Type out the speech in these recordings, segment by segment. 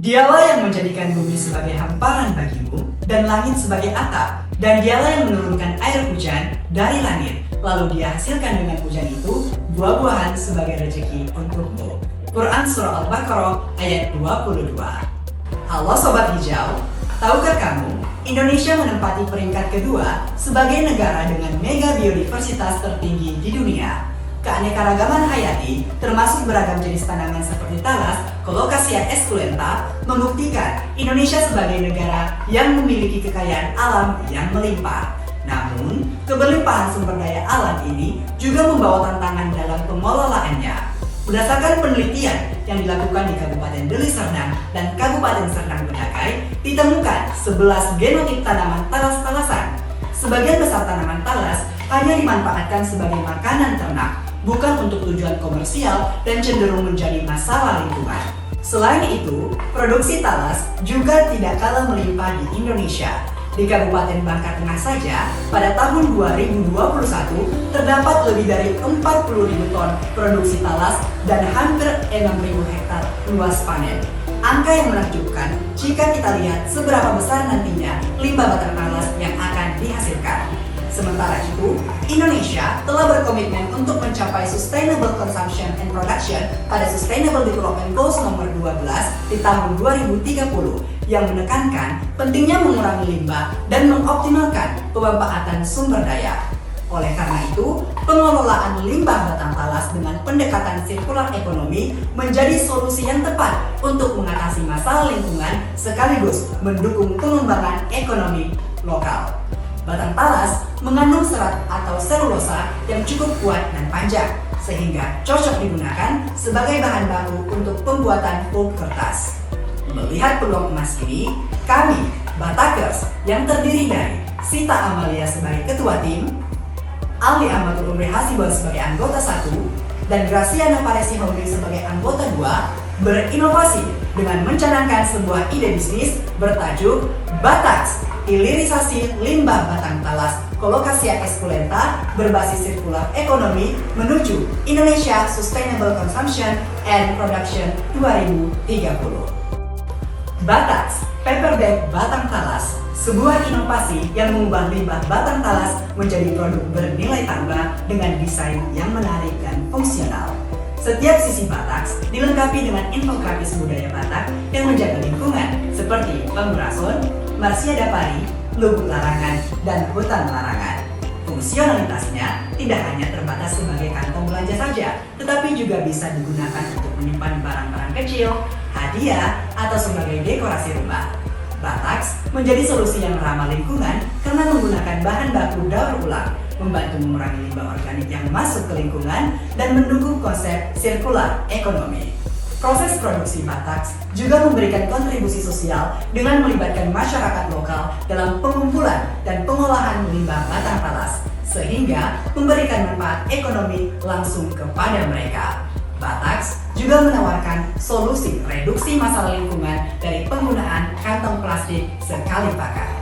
Dialah yang menjadikan bumi sebagai hamparan bagimu dan langit sebagai atap, dan dialah yang menurunkan air hujan dari langit, lalu dia hasilkan dengan hujan itu buah-buahan sebagai rezeki untukmu. Quran Surah Al-Baqarah ayat 22. Halo Sobat Hijau, tahukah kamu Indonesia menempati peringkat kedua sebagai negara dengan mega biodiversitas tertinggi di dunia. Keanekaragaman hayati, termasuk beragam jenis tanaman seperti talas, Colocasia esculenta, membuktikan Indonesia sebagai negara yang memiliki kekayaan alam yang melimpah. Namun, keberlimpahan sumber daya alam ini juga membawa tantangan dalam pengelolaannya. Berdasarkan penelitian yang dilakukan di Kabupaten Deli Serdang dan Kabupaten Serdang Bedakai, ditemukan 11 genotip tanaman talas-talasan. Sebagian besar tanaman talas hanya dimanfaatkan sebagai makanan ternak, bukan untuk tujuan komersial dan cenderung menjadi masalah lingkungan. Selain itu, produksi talas juga tidak kalah melimpah di Indonesia. Di Kabupaten Bangka Tengah saja, pada tahun 2021 terdapat lebih dari 40.000 ton produksi talas dan hampir 6.000 hektar luas panen. Angka yang menakjubkan jika kita lihat seberapa besar nantinya limbah batang talas yang akan dihasilkan. Sementara itu, Indonesia telah berkomitmen untuk mencapai Sustainable Consumption and Production pada Sustainable Development Goals nomor 12 di tahun 2030 yang menekankan pentingnya mengurangi limbah dan mengoptimalkan pemanfaatan sumber daya. Oleh karena itu, pengelolaan limbah batang talas dengan pendekatan sirkular ekonomi menjadi solusi yang tepat untuk mengatasi masalah lingkungan sekaligus mendukung pengembangan ekonomi lokal. Batang talas mengandung serat atau selulosa yang cukup kuat dan panjang, sehingga cocok digunakan sebagai bahan baku untuk pembuatan pulp kertas. Melihat peluang emas ini, kami, Batakers, yang terdiri dari Sita Amalia sebagai Ketua Tim, Ali Ahmadul Umri Hasibuan sebagai anggota 1, dan Graciana Paresi Hongri sebagai anggota 2, berinovasi dengan mencanangkan sebuah ide bisnis bertajuk Bataks, hilirisasi limbah batang talas Colocasia esculenta berbasis sirkular ekonomi menuju Indonesia Sustainable Consumption and Production 2030. Bataks, paper bag batang talas, sebuah inovasi yang mengubah limbah batang talas menjadi produk bernilai tambah dengan desain yang menarik dan fungsional. Setiap sisi Bataks dilengkapi dengan infografis budaya Batak yang menjaga lingkungan seperti Pangurason, Marsiada Pari, Lubuk Larangan, dan Hutan Larangan. Fungsionalitasnya tidak hanya terbatas sebagai kantong belanja saja, tetapi juga bisa digunakan untuk menyimpan barang-barang kecil, hadiah, atau sebagai dekorasi rumah. Bataks menjadi solusi yang ramah lingkungan karena menggunakan bahan baku daur ulang, membantu mengurangi limbah organik yang masuk ke lingkungan, dan mendukung konsep sirkular ekonomi. Proses produksi Bataks juga memberikan kontribusi sosial dengan melibatkan masyarakat lokal dalam pengumpulan dan pengolahan limbah batang talas, sehingga memberikan manfaat ekonomi langsung kepada mereka. Bataks juga menawarkan solusi reduksi masalah lingkungan dari penggunaan kantong plastik sekali pakai.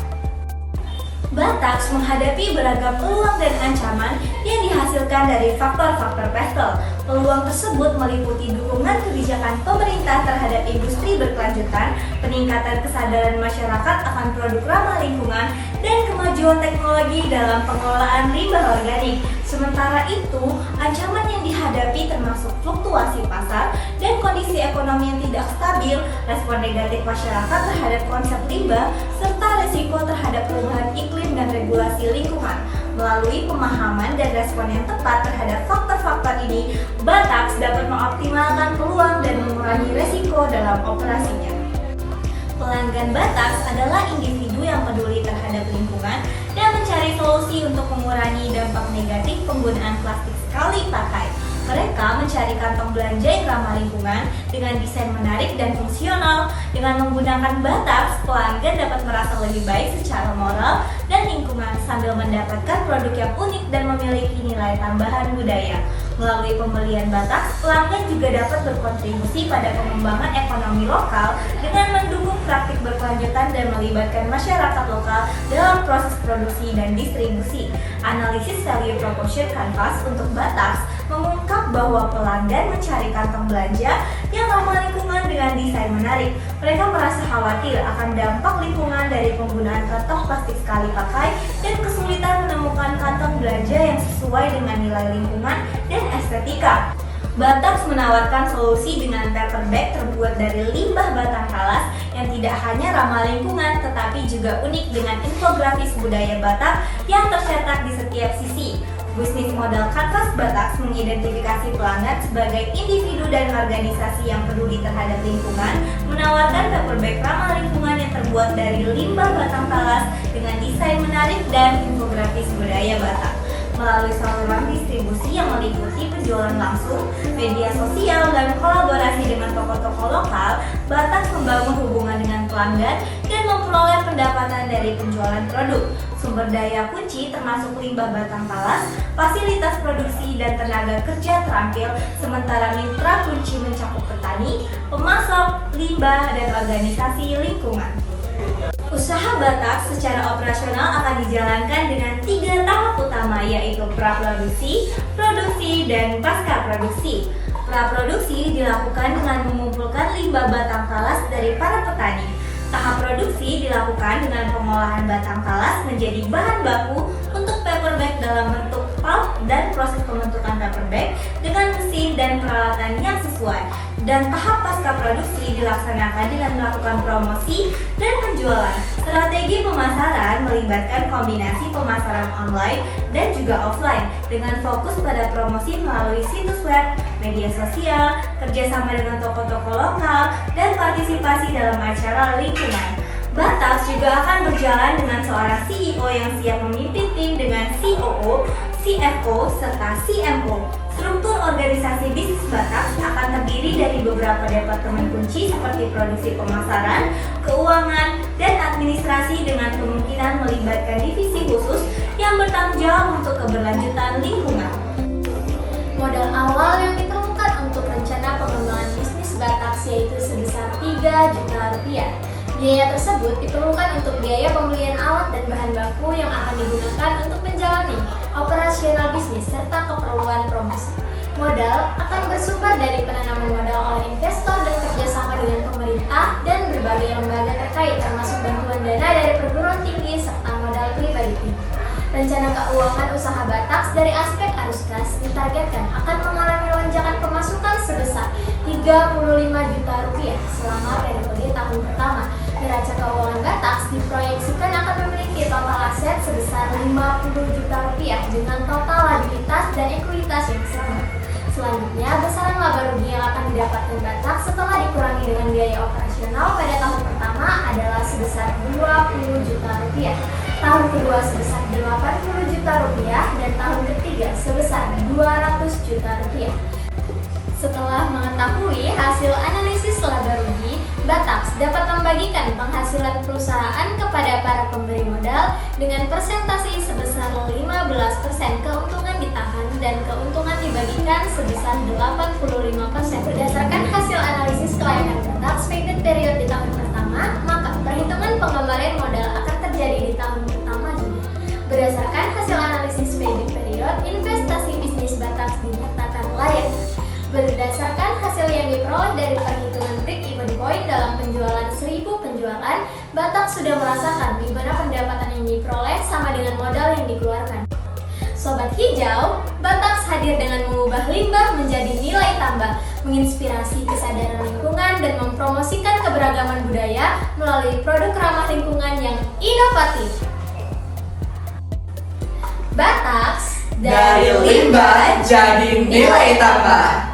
Bataks menghadapi beragam peluang dan ancaman yang dihasilkan dari faktor-faktor pastel. Peluang tersebut meliputi dukungan kebijakan pemerintah terhadap industri berkelanjutan, peningkatan kesadaran masyarakat akan produk ramah lingkungan, dan kemajuan teknologi dalam pengelolaan limbah organik. Sementara itu, ancaman yang dihadapi termasuk fluktuasi pasar dan kondisi ekonomi yang tidak stabil, respon negatif masyarakat terhadap konsep limbah, serta resiko terhadap perubahan iklim dan regulasi lingkungan. Melalui pemahaman dan respon yang tepat terhadap faktor-faktor ini, Bataks dapat mengoptimalkan peluang dan mengurangi resiko dalam operasinya. Pelanggan Bataks adalah individu yang peduli terhadap lingkungan dan mencari solusi untuk mengurangi dampak negatif penggunaan plastik sekali pakai. Mereka mencari kantong belanja yang ramah lingkungan dengan desain menarik dan fungsional. Dengan menggunakan Bataks, pelanggan dapat merasa lebih baik secara moral dan lingkungan sambil mendapatkan produk yang unik dan memiliki nilai tambahan budaya. Melalui pembelian Bataks, pelanggan juga dapat berkontribusi pada pengembangan ekonomi lokal dengan mendukung praktik berkelanjutan dan melibatkan masyarakat lokal dalam proses produksi dan distribusi. Analisis value proposition canvas untuk Bataks mengungkap bahwa pelanggan mencari kantong belanja yang ramah lingkungan dengan desain menarik. Mereka merasa khawatir akan dampak lingkungan dari penggunaan kantong plastik sekali pakai dan kesulitan menemukan kantong belanja yang sesuai dengan nilai lingkungan dan estetika. Batax menawarkan solusi dengan paper bag terbuat dari limbah batang talas yang tidak hanya ramah lingkungan tetapi juga unik dengan infografis budaya Batak yang tercetak di setiap sisi. Bisnis model Kanvas Batax mengidentifikasi pelanggan sebagai individu dan organisasi yang peduli terhadap lingkungan, menawarkan paper bag ramah lingkungan yang terbuat dari limbah batang talas dengan desain menarik dan infografis budaya Batak. Melalui saluran distribusi yang meliputi penjualan langsung, media sosial, dan kolaborasi dengan toko-toko lokal, Batax membangun hubungan dengan pelanggan dan memperoleh pendapatan dari penjualan produk. Sumber daya kunci termasuk limbah batang talas, fasilitas produksi, dan tenaga kerja terampil, sementara mitra kunci mencakup petani, pemasok, limbah, dan organisasi lingkungan. Usaha Batax secara operasional akan dijalankan dengan 3 tahap utama, yaitu praproduksi, produksi, dan pasca produksi. Praproduksi dilakukan dengan mengumpulkan limbah batang talas dari para petani. Tahap produksi dilakukan dengan pengolahan batang talas menjadi bahan baku untuk paper bag dalam bentuk pulp dan proses pembentukan paper bag dengan mesin dan peralatan yang sesuai. Dan tahap pasca produksi dilaksanakan dengan melakukan promosi dan penjualan. Strategi pemasaran melibatkan kombinasi pemasaran online dan juga offline dengan fokus pada promosi melalui situs web, media sosial, kerjasama dengan toko-toko lokal, dan partisipasi dalam acara lingkungan. Batax juga akan berjalan dengan seorang CEO yang siap memimpin tim dengan COO, CFO, serta CMO. Struktur organisasi bisnis Batax akan terdiri dari beberapa departemen kunci seperti produksi pemasaran, keuangan, dan administrasi dengan kemungkinan melibatkan divisi khusus yang bertanggung jawab untuk keberlanjutan lingkungan. Modal awal yang diperlukan untuk rencana pengembangan bisnis Batax yaitu sebesar 3 juta rupiah. Biaya tersebut diperlukan untuk biaya pembelian alat dan bahan baku yang akan digunakan untuk menjalani operasional bisnis serta keperluan promosi. Modal akan bersumber dari penanaman modal oleh investor dan kerjasama dengan pemerintah dan berbagai lembaga terkait termasuk bantuan dana dari perguruan tinggi serta modal pribadi. Rencana keuangan usaha Batax dari aspek arus kas ditargetkan akan mengalami lonjakan pemasukan sebesar 35 juta rupiah selama periode tahun pertama. Neraca keuangan Batax diproyeksikan akan memiliki total aset sebesar 50 juta rupiah dengan total likuiditas dan ekuitas yang sama. Selanjutnya, besaran laba rugi yang akan didapatkan Batax setelah dikurangi dengan biaya operasional pada tahun pertama adalah sebesar 20 juta rupiah, tahun kedua sebesar 80 juta rupiah, dan tahun ketiga sebesar 200 juta rupiah. Setelah mengetahui hasil analisis laba rugi, Batax dapat membagikan penghasilan perusahaan kepada para pemberi modal dengan persentase sebesar 15% keuntungan ditahan dan keuntungan dibagikan sebesar 85%. Berdasarkan hasil analisis kelayakan Batax payback period di tahun pertama, maka perhitungan pengembalian modal akan terjadi di tahun pertama juga. Berdasarkan hasil analisis payback period, investasi bisnis Batax dinyatakan layak. Berdasarkan hasil yang diperoleh dari perhitungan break-even point dalam penjualan 1000 penjualan, Batax sudah merasakan di mana pendapatan yang diperoleh sama dengan modal yang dikeluarkan. Sobat Hijau, Batax hadir dengan mengubah limbah menjadi nilai tambah, menginspirasi kesadaran lingkungan dan mempromosikan keberagaman budaya melalui produk ramah lingkungan yang inovatif. Batax, Dari limbah jadi nilai tambah.